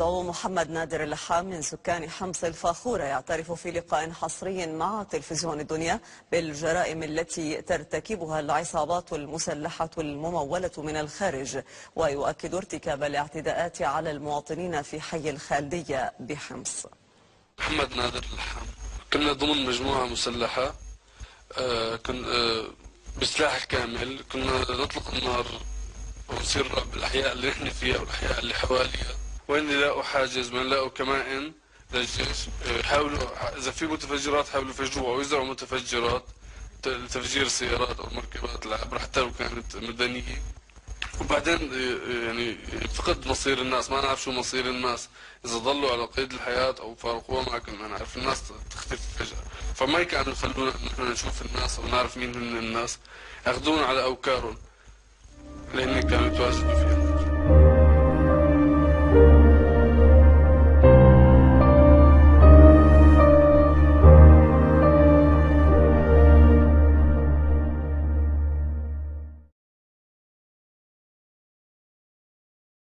المدعو محمد نادر اللحام من سكان حمص الفاخورة يعترف في لقاء حصري مع تلفزيون الدنيا بالجرائم التي ترتكبها العصابات المسلحة الممولة من الخارج، ويؤكد ارتكاب الاعتداءات على المواطنين في حي الخالدية بحمص. محمد نادر اللحام، كنا ضمن مجموعة مسلحة، بسلاح كامل، كنا نطلق النار ونصير بالأحياء اللي نحن فيها والأحياء اللي حواليها، وين يلاقوا حاجز ما يلاقوا كمائن للجيش يحاولوا إذا في متفجرات يحاولوا يفجروها أو يزرعوا متفجرات لتفجير السيارات أو المركبات العابرة حتى لو كانت مدنية. وبعدين يعني فقد مصير الناس، ما نعرف شو مصير الناس إذا ضلوا على قيد الحياة أو فارقوها. ما كنا نعرف، الناس تختفي فجأة، فما كانوا يخلونا نحن نشوف الناس أو نعرف مين هن الناس، ياخذونا على أوكارهم لأن كانوا يتواجدوا فيها.